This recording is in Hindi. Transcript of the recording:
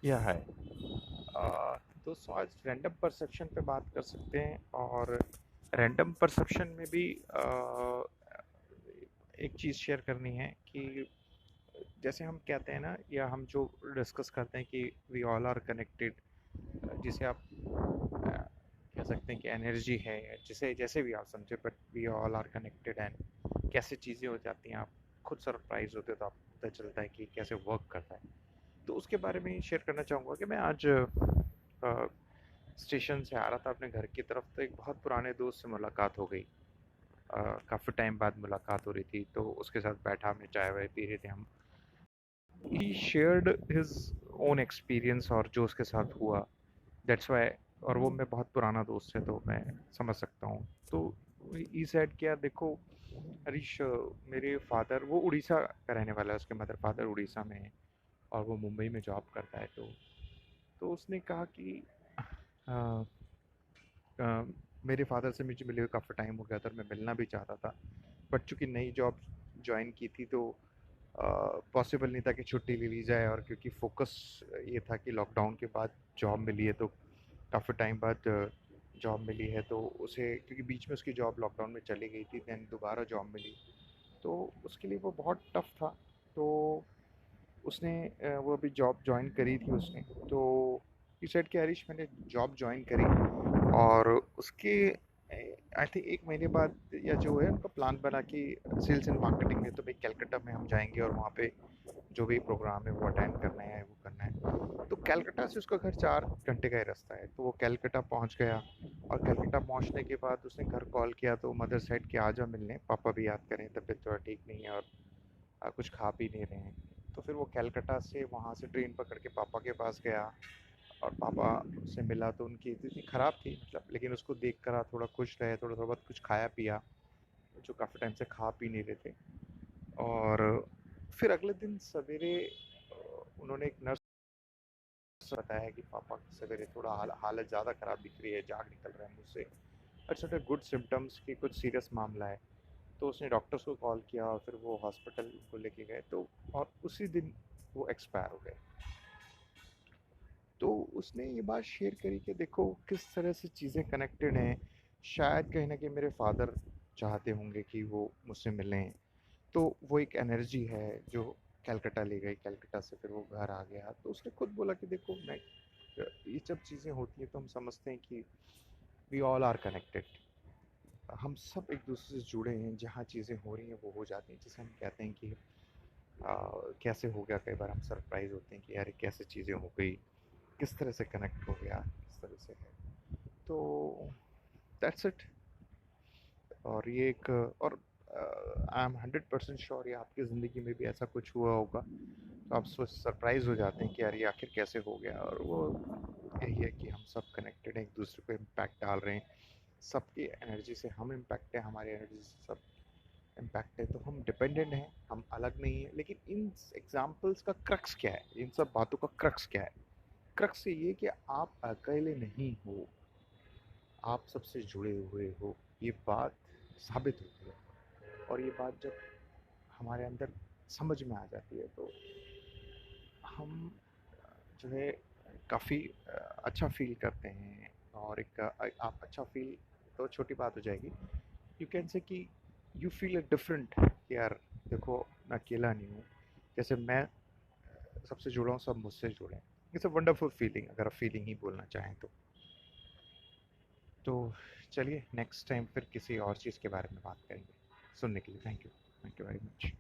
या है। दोस्तों आज रैंडम परसेप्शन पे बात कर सकते हैं और रैंडम परसेप्शन में भी एक चीज़ शेयर करनी है कि जैसे हम कहते हैं ना या हम जो डिस्कस करते हैं कि वी ऑल आर कनेक्टेड, जिसे आप कह सकते हैं कि एनर्जी है या जिसे जैसे भी आप समझे, but we all are connected and कैसे चीज़ें हो जाती हैं आप खुद सरप्राइज होते हो तो आपको पता चलता है कि कैसे वर्क करता है। तो उसके बारे में शेयर करना चाहूँगा कि मैं आज स्टेशन से आ रहा था अपने घर की तरफ तो एक बहुत पुराने दोस्त से मुलाकात हो गई। काफ़ी टाइम बाद मुलाकात हो रही थी तो उसके साथ बैठा, हमने चाय वाय पी रहे थे हम। ही शेयर्ड हिज ओन एक्सपीरियंस और जो उसके साथ हुआ, दैट्स वाई। और वो मैं बहुत पुराना दोस्त है तो मैं समझ सकता हूँ। तो ई सेड क्या देखो हरीश, मेरे फादर वो उड़ीसा का रहने वाला है, उसके मदर फादर उड़ीसा में है और वो मुंबई में जॉब करता है। तो उसने कहा कि अ, अ, मेरे फादर से मुझे मिले हुए काफ़ी टाइम हो गया था और मैं मिलना भी चाहता था, बट चूंकि नई जॉब ज्वाइन की थी तो पॉसिबल नहीं था कि छुट्टी ले ली जाए। और क्योंकि फोकस ये था कि लॉकडाउन के बाद जॉब मिली है तो काफ़ी टाइम बाद जॉब मिली है तो उसे, क्योंकि बीच में उसकी जॉब लॉकडाउन में चली गई थी, दैन दोबारा जॉब मिली तो उसके लिए वो बहुत टफ था। तो उसने वो अभी जॉब ज्वाइन करी थी उसने। तो ही सेड कि हरीश मैंने जॉब ज्वाइन करी और उसके आई थिंक 1 महीने बाद या जो है उनका प्लान बना कि सेल्स एंड मार्केटिंग में तो भाई कलकत्ता में हम जाएंगे और वहाँ पे जो भी प्रोग्राम है वो अटेंड करना है, वो करना है। तो कलकत्ता से उसका घर 4 घंटे का ही रास्ता है तो वो कलकत्ता पहुँच गया। और कलकत्ता पहुँचने के बाद उसने घर कॉल किया तो मदर सेड कि आ जा मिलने, पापा भी याद करें, तबीयत थोड़ा ठीक नहीं है और कुछ खा पी नहीं रहे हैं। तो फिर वो कलकत्ता से वहाँ से ट्रेन पकड़ के पापा के पास गया और पापा से मिला तो उनकी स्थिति खराब थी, मतलब, लेकिन उसको देख कर थोड़ा खुश रहे, थोड़ा थोड़ा बहुत कुछ खाया पिया जो काफ़ी टाइम से खा पी नहीं रहे थे। और फिर अगले दिन सवेरे उन्होंने एक नर्स बताया कि पापा की सवेरे थोड़ा हालत ज़्यादा ख़राब दिख रही है, जाग निकल रहा है मुझसे, अच्छा गुड सिम्टम्स की कुछ सीरियस मामला है। तो उसने डॉक्टर्स को कॉल किया और फिर वो हॉस्पिटल को लेके गए तो और उसी दिन वो एक्सपायर हो गए। तो उसने ये बात शेयर करी कि देखो किस तरह से चीज़ें कनेक्टेड हैं। शायद कहीं ना कहीं मेरे फादर चाहते होंगे कि वो मुझसे मिलें, तो वो एक एनर्जी है जो कलकत्ता ले गई, कलकत्ता से फिर वो घर आ गया। तो उसने खुद बोला कि देखो मैं, ये जब चीज़ें होती हैं तो हम समझते हैं कि वी ऑल आर कनेक्टेड, हम सब एक दूसरे से जुड़े हैं, जहाँ चीज़ें हो रही हैं वो हो जाती हैं। जैसे हम कहते हैं कि कैसे हो गया, कई बार हम सरप्राइज होते हैं कि यार ये कैसे चीज़ें हो गई, किस तरह से कनेक्ट हो गया, किस तरह से है। तो दैट्स इट। और ये एक और आई एम 100% श्योर ये आपकी ज़िंदगी में भी ऐसा कुछ हुआ होगा तो आप सोच सरप्राइज हो जाते हैं कि यार ये आखिर कैसे हो गया। और वो यही है कि हम सब कनेक्टेड हैं, एक दूसरे को इम्पैक्ट डाल रहे हैं, सबकी एनर्जी से हम इम्पैक्ट है, हमारी एनर्जी से सब इम्पैक्ट है। तो हम डिपेंडेंट हैं, हम अलग नहीं है। लेकिन इन एग्जाम्पल्स का क्रक्स क्या है, इन सब बातों का क्रक्स क्या है? क्रक्स ये कि आप अकेले नहीं हो, आप सबसे जुड़े हुए हो, ये बात साबित होती है। और ये बात जब हमारे अंदर समझ में आ जाती है तो हम जो है काफ़ी अच्छा फील करते हैं। और एक आप अच्छा फील तो छोटी बात हो जाएगी, यू कैन से कि यू फील अ डिफरेंट कि यार देखो मैं अकेला नहीं हूँ, जैसे मैं सबसे जुड़ा हूँ, सब मुझसे जुड़े हैं। इट्स अ वंडरफुल फीलिंग, अगर आप फीलिंग ही बोलना चाहें तो चलिए नेक्स्ट टाइम फिर किसी और चीज़ के बारे में बात करेंगे। सुनने के लिए थैंक यू वेरी मच।